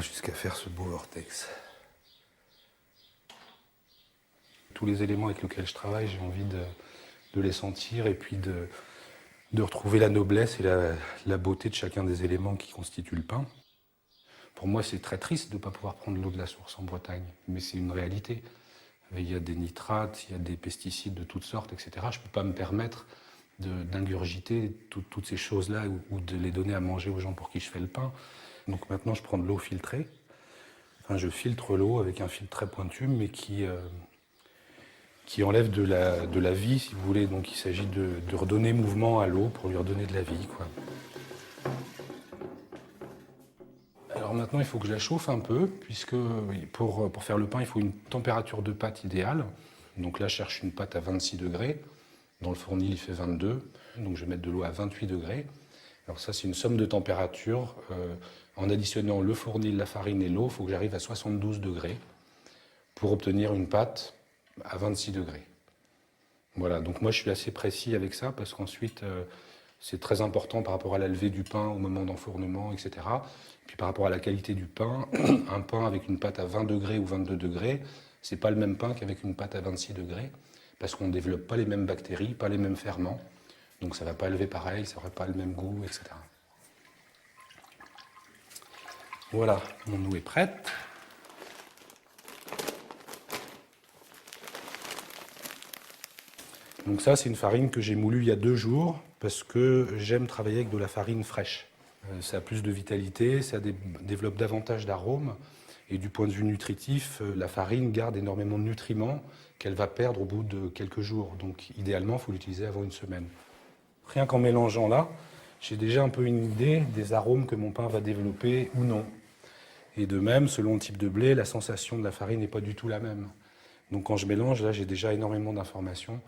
Voilà, jusqu'à faire ce beau vortex. Tous les éléments avec lesquels je travaille, j'ai envie de les sentir et puis de retrouver la noblesse et la beauté de chacun des éléments qui constituent le pain. Pour moi, c'est très triste de ne pas pouvoir prendre l'eau de la source en Bretagne, mais c'est une réalité. Il y a des nitrates, il y a des pesticides de toutes sortes, etc. Je ne peux pas me permettre d'ingurgiter toutes ces choses-là ou de les donner à manger aux gens pour qui je fais le pain. Donc maintenant, je prends de l'eau filtrée. Enfin, je filtre l'eau avec un filtre très pointu, mais qui enlève de la vie, si vous voulez. Donc il s'agit de redonner mouvement à l'eau pour lui redonner de la vie, quoi. Alors maintenant, il faut que je la chauffe un peu, puisque pour faire le pain, il faut une température de pâte idéale. Donc là, je cherche une pâte à 26 degrés. Dans le fournil, il fait 22. Donc je vais mettre de l'eau à 28 degrés. Alors ça, c'est une somme de température. En additionnant le fournil, la farine et l'eau, il faut que j'arrive à 72 degrés pour obtenir une pâte à 26 degrés. Voilà, donc moi je suis assez précis avec ça parce qu'ensuite c'est très important par rapport à la levée du pain au moment d'enfournement, etc. Et puis par rapport à la qualité du pain, un pain avec une pâte à 20 degrés ou 22 degrés, c'est pas le même pain qu'avec une pâte à 26 degrés parce qu'on ne développe pas les mêmes bactéries, pas les mêmes ferments. Donc ça ne va pas lever pareil, ça n'aura pas le même goût, etc. Voilà, mon eau est prête. Donc ça, c'est une farine que j'ai moulue il y a 2 jours parce que j'aime travailler avec de la farine fraîche. Ça a plus de vitalité, ça développe davantage d'arômes. Et du point de vue nutritif, la farine garde énormément de nutriments qu'elle va perdre au bout de quelques jours. Donc idéalement, il faut l'utiliser avant une semaine. Rien qu'en mélangeant là, j'ai déjà un peu une idée des arômes que mon pain va développer ou non. Et de même, selon le type de blé, la sensation de la farine n'est pas du tout la même. Donc quand je mélange, là, j'ai déjà énormément d'informations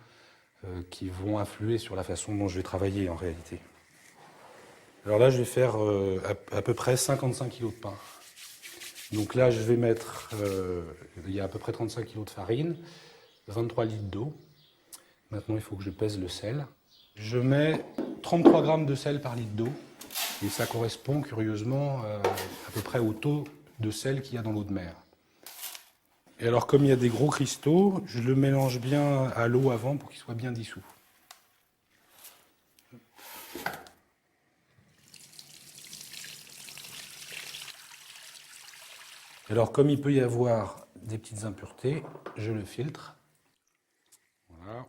qui vont influer sur la façon dont je vais travailler en réalité. Alors là, je vais faire à peu près 55 kg de pain. Donc là, je vais mettre, il y a à peu près 35 kg de farine, 23 litres d'eau. Maintenant, il faut que je pèse le sel. Je mets 33 grammes de sel par litre d'eau. Et ça correspond curieusement à peu près au taux de sel qu'il y a dans l'eau de mer. Et alors, comme il y a des gros cristaux, je le mélange bien à l'eau avant pour qu'il soit bien dissous. Alors, comme il peut y avoir des petites impuretés, je le filtre. Voilà.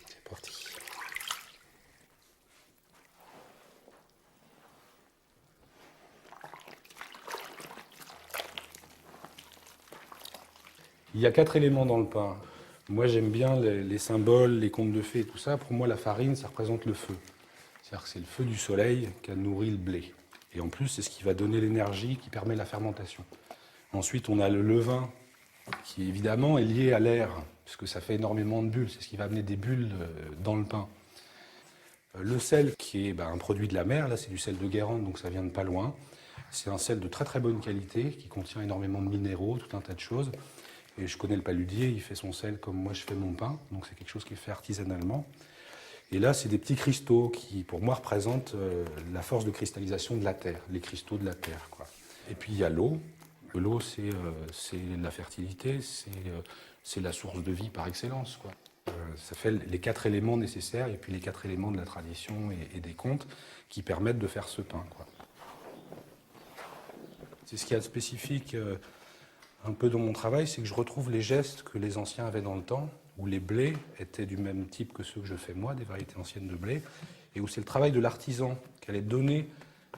C'est parti. Il y a 4 éléments dans le pain. Moi, j'aime bien les symboles, les contes de fées et tout ça. Pour moi, la farine, ça représente le feu. C'est-à-dire que c'est le feu du soleil qui a nourri le blé. Et en plus, c'est ce qui va donner l'énergie qui permet la fermentation. Ensuite, on a le levain, qui évidemment est lié à l'air, puisque ça fait énormément de bulles. C'est ce qui va amener des bulles dans le pain. Le sel, qui est un produit de la mer, là c'est du sel de Guérande, donc ça vient de pas loin. C'est un sel de très très bonne qualité, qui contient énormément de minéraux, tout un tas de choses. Et je connais le paludier, il fait son sel comme moi je fais mon pain, donc c'est quelque chose qui est fait artisanalement. Et là, c'est des petits cristaux qui, pour moi, représentent la force de cristallisation de la Terre, les cristaux de la Terre, quoi. Et puis il y a l'eau. L'eau, c'est la fertilité, c'est la source de vie par excellence, quoi. Ça fait les 4 éléments nécessaires et puis les 4 éléments de la tradition et des contes qui permettent de faire ce pain, quoi. C'est ce qu'il y a de spécifique un peu dans mon travail, c'est que je retrouve les gestes que les anciens avaient dans le temps, où les blés étaient du même type que ceux que je fais moi, des variétés anciennes de blé, et où c'est le travail de l'artisan qui allait donner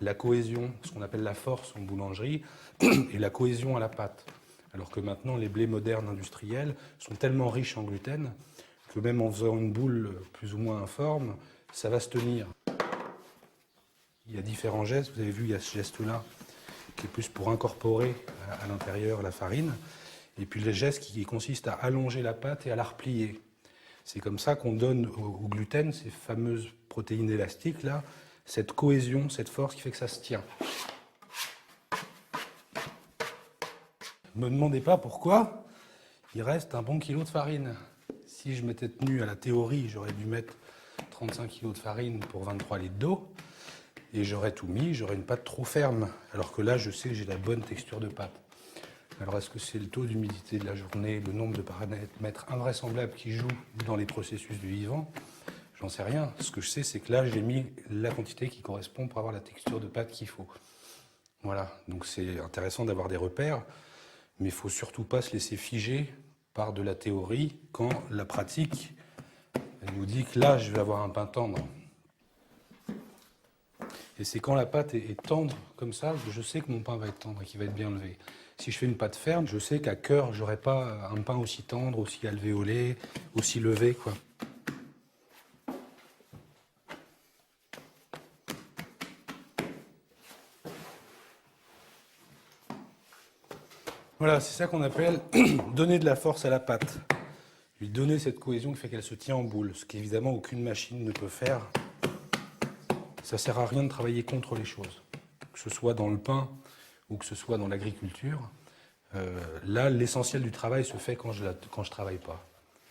la cohésion, ce qu'on appelle la force en boulangerie, et la cohésion à la pâte. Alors que maintenant, les blés modernes industriels sont tellement riches en gluten que même en faisant une boule plus ou moins informe, ça va se tenir. Il y a différents gestes, vous avez vu, il y a ce geste-là, qui est plus pour incorporer à l'intérieur la farine, et puis les gestes qui consistent à allonger la pâte et à la replier. C'est comme ça qu'on donne au gluten, ces fameuses protéines élastiques, là, cette cohésion, cette force qui fait que ça se tient. Ne me demandez pas pourquoi il reste un bon kilo de farine. Si je m'étais tenu à la théorie, j'aurais dû mettre 35 kg de farine pour 23 litres d'eau. Et j'aurais tout mis, j'aurais une pâte trop ferme. Alors que là, je sais que j'ai la bonne texture de pâte. Alors est-ce que c'est le taux d'humidité de la journée, le nombre de paramètres invraisemblables qui jouent dans les processus du vivant? J'en sais rien. Ce que je sais, c'est que là, j'ai mis la quantité qui correspond pour avoir la texture de pâte qu'il faut. Voilà, donc c'est intéressant d'avoir des repères, mais il ne faut surtout pas se laisser figer par de la théorie quand la pratique elle nous dit que là, je vais avoir un pain tendre. Et c'est quand la pâte est tendre comme ça que je sais que mon pain va être tendre et qu'il va être bien levé. Si je fais une pâte ferme, je sais qu'à cœur, je n'aurai pas un pain aussi tendre, aussi alvéolé, aussi levé, quoi. Voilà, c'est ça qu'on appelle donner de la force à la pâte. Lui donner cette cohésion qui fait qu'elle se tient en boule, ce qu'évidemment aucune machine ne peut faire. Ça ne sert à rien de travailler contre les choses, que ce soit dans le pain ou que ce soit dans l'agriculture. Là, l'essentiel du travail se fait quand je ne travaille pas.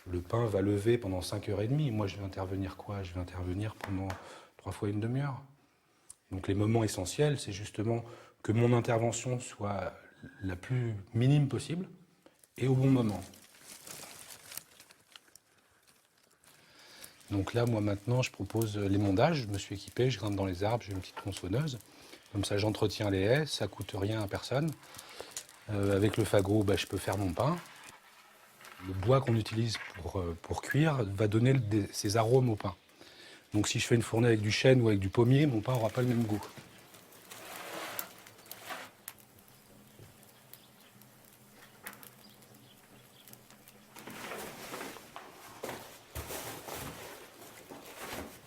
Le pain va lever pendant 5h30. Moi, je vais intervenir quoi? Je vais intervenir pendant 3 fois une demi-heure. Donc les moments essentiels, c'est justement que mon intervention soit la plus minime possible et au bon moment. Donc là, moi maintenant, je propose l'émondage. Je me suis équipé, je grimpe dans les arbres, j'ai une petite tronçonneuse. Comme ça, j'entretiens les haies, ça ne coûte rien à personne. Avec le fagot, je peux faire mon pain. Le bois qu'on utilise pour cuire va donner ses arômes au pain. Donc si je fais une fournée avec du chêne ou avec du pommier, mon pain n'aura pas le même goût.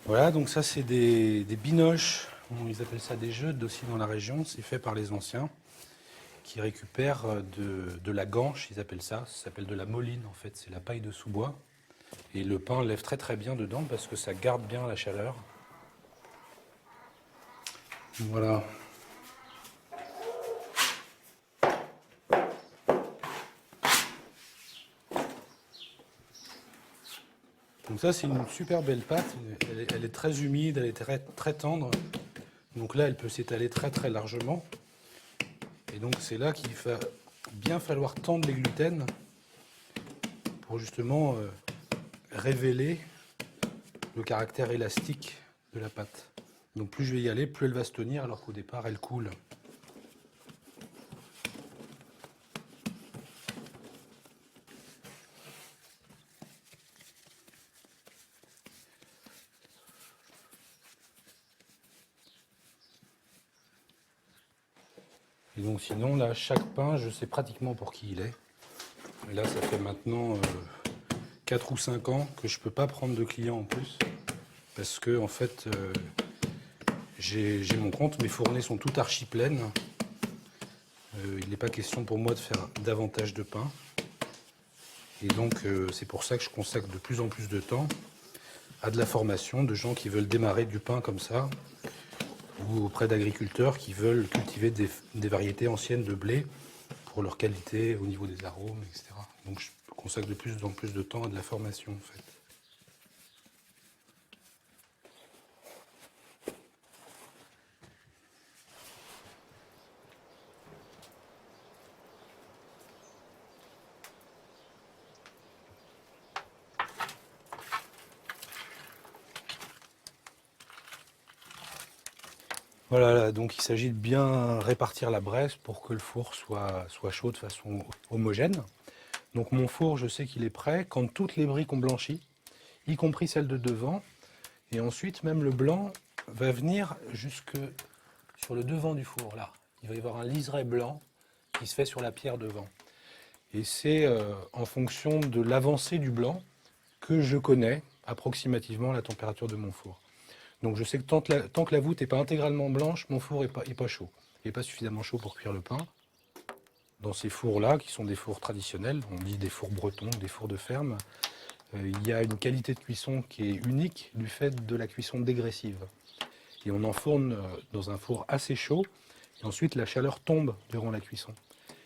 Voilà, donc ça c'est des binoches, ils appellent ça des jeux aussi dans la région, c'est fait par les anciens, qui récupèrent de la ganche, ils appellent ça s'appelle de la moline en fait, c'est la paille de sous-bois. Et le pain lève très très bien dedans parce que ça garde bien la chaleur. Voilà. Donc ça c'est une super belle pâte, elle est très humide, elle est très, très tendre. Donc là elle peut s'étaler très très largement. Et donc c'est là qu'il va bien falloir tendre les gluten pour justement révéler le caractère élastique de la pâte. Donc plus je vais y aller, plus elle va se tenir alors qu'au départ elle coule. Et donc sinon là, chaque pain, je sais pratiquement pour qui il est. Et là ça fait maintenant 4 ou 5 ans que je ne peux pas prendre de clients en plus. Parce que en fait, j'ai mon compte, mes fournées sont toutes archi pleines. Il n'est pas question pour moi de faire davantage de pain. Et donc c'est pour ça que je consacre de plus en plus de temps à de la formation de gens qui veulent démarrer du pain comme ça, ou auprès d'agriculteurs qui veulent cultiver des variétés anciennes de blé pour leur qualité au niveau des arômes, etc. Donc je consacre de plus en plus de temps à de la formation en fait. Voilà, donc il s'agit de bien répartir la braise pour que le four soit chaud de façon homogène. Donc mon four, je sais qu'il est prêt quand toutes les briques ont blanchi, y compris celle de devant. Et ensuite, même le blanc va venir jusque sur le devant du four, là. Il va y avoir un liseré blanc qui se fait sur la pierre devant. Et c'est en fonction de l'avancée du blanc que je connais approximativement la température de mon four. Donc je sais que tant que la voûte n'est pas intégralement blanche, mon four n'est pas chaud. Il n'est pas suffisamment chaud pour cuire le pain. Dans ces fours-là, qui sont des fours traditionnels, on dit des fours bretons, des fours de ferme, il y a une qualité de cuisson qui est unique du fait de la cuisson dégressive. Et on enfourne dans un four assez chaud, et ensuite la chaleur tombe durant la cuisson.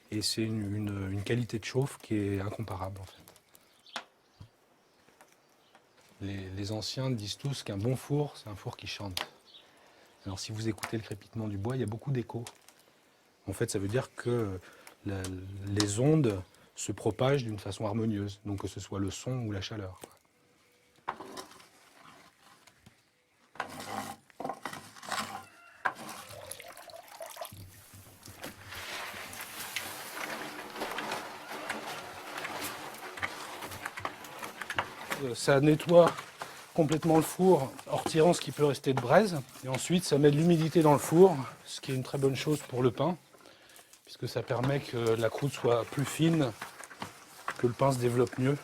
Et c'est une qualité de chauffe qui est incomparable en fait. Les anciens disent tous qu'un bon four, c'est un four qui chante. Alors si vous écoutez le crépitement du bois, il y a beaucoup d'écho. En fait, ça veut dire que les ondes se propagent d'une façon harmonieuse, donc que ce soit le son ou la chaleur. Ça nettoie complètement le four en retirant ce qui peut rester de braise. Et ensuite, ça met de l'humidité dans le four, ce qui est une très bonne chose pour le pain, puisque ça permet que la croûte soit plus fine, que le pain se développe mieux.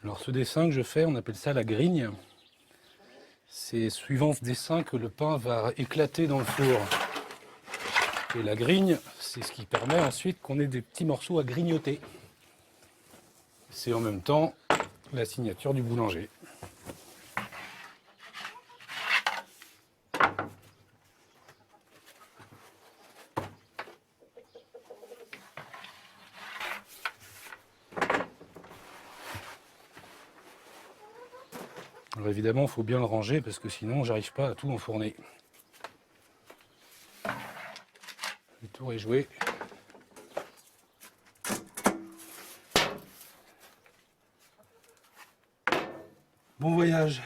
Alors ce dessin que je fais, on appelle ça la grigne. C'est suivant ce dessin que le pain va éclater dans le four. Et la grigne, c'est ce qui permet ensuite qu'on ait des petits morceaux à grignoter. C'est en même temps la signature du boulanger. Alors évidemment, il faut bien le ranger parce que sinon, j'arrive pas à tout enfourner. Le tour est joué. Bon voyage.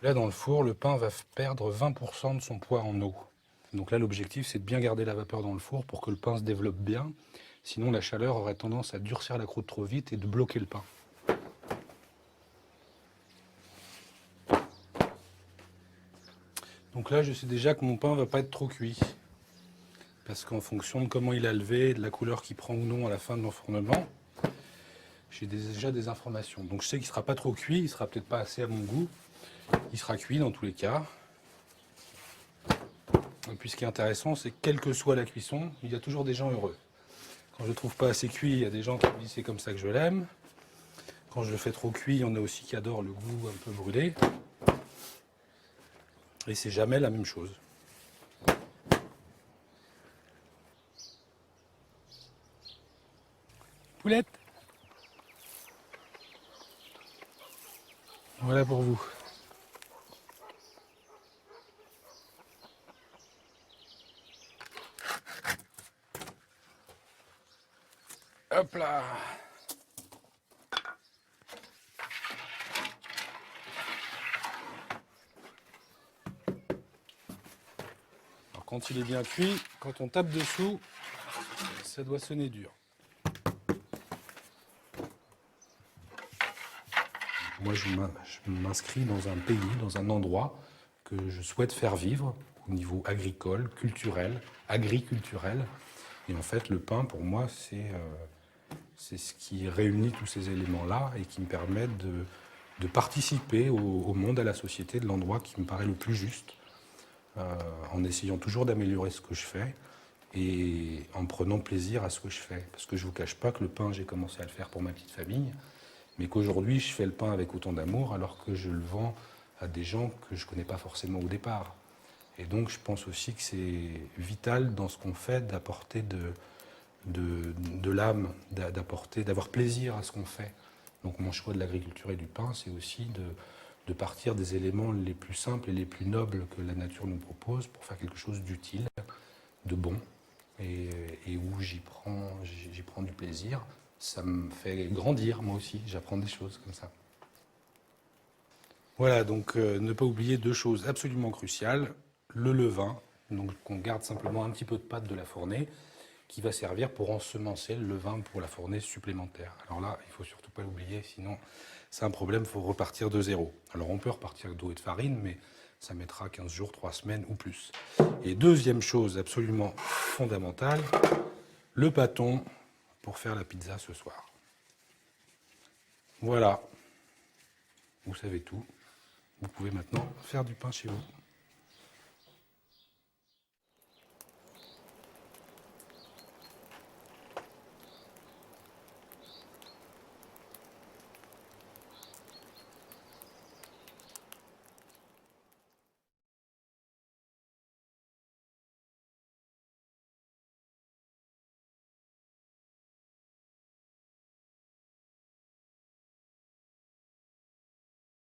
Là, dans le four, le pain va perdre 20% de son poids en eau. Donc là, l'objectif, c'est de bien garder la vapeur dans le four pour que le pain se développe bien. Sinon, la chaleur aurait tendance à durcir la croûte trop vite et de bloquer le pain. Donc là, je sais déjà que mon pain ne va pas être trop cuit. Parce qu'en fonction de comment il a levé, de la couleur qu'il prend ou non à la fin de l'enfournement, j'ai déjà des informations. Donc je sais qu'il ne sera pas trop cuit, il ne sera peut-être pas assez à mon goût. Il sera cuit dans tous les cas. Et puis ce qui est intéressant, c'est que quelle que soit la cuisson, il y a toujours des gens heureux. Quand je ne le trouve pas assez cuit, il y a des gens qui me disent c'est comme ça que je l'aime. Quand je le fais trop cuit, il y en a aussi qui adorent le goût un peu brûlé. Et c'est jamais la même chose. Poulette, voilà pour vous. Hop là. Alors quand il est bien cuit, quand on tape dessous, ça doit sonner dur. Moi, je m'inscris dans un pays, dans un endroit que je souhaite faire vivre au niveau agricole, culturel, agriculturel. Et en fait, le pain, pour moi, c'est ce qui réunit tous ces éléments-là et qui me permet de participer au monde, à la société de l'endroit qui me paraît le plus juste, en essayant toujours d'améliorer ce que je fais et en prenant plaisir à ce que je fais. Parce que je ne vous cache pas que le pain, j'ai commencé à le faire pour ma petite famille, mais qu'aujourd'hui, je fais le pain avec autant d'amour alors que je le vends à des gens que je ne connais pas forcément au départ. Et donc, je pense aussi que c'est vital dans ce qu'on fait d'apporter de l'âme, d'avoir plaisir à ce qu'on fait. Donc, mon choix de l'agriculture et du pain, c'est aussi de partir des éléments les plus simples et les plus nobles que la nature nous propose pour faire quelque chose d'utile, de bon, et où j'y prends du plaisir. Ça me fait grandir, moi aussi, j'apprends des choses comme ça. Voilà, donc ne pas oublier deux choses absolument cruciales. Le levain, donc qu'on garde simplement un petit peu de pâte de la fournée, qui va servir pour ensemencer le levain pour la fournée supplémentaire. Alors là, il ne faut surtout pas l'oublier, sinon c'est un problème, il faut repartir de zéro. Alors on peut repartir d'eau et de farine, mais ça mettra 15 jours, 3 semaines ou plus. Et deuxième chose absolument fondamentale, le pâton pour faire la pizza ce soir. Voilà, vous savez tout. Vous pouvez maintenant faire du pain chez vous.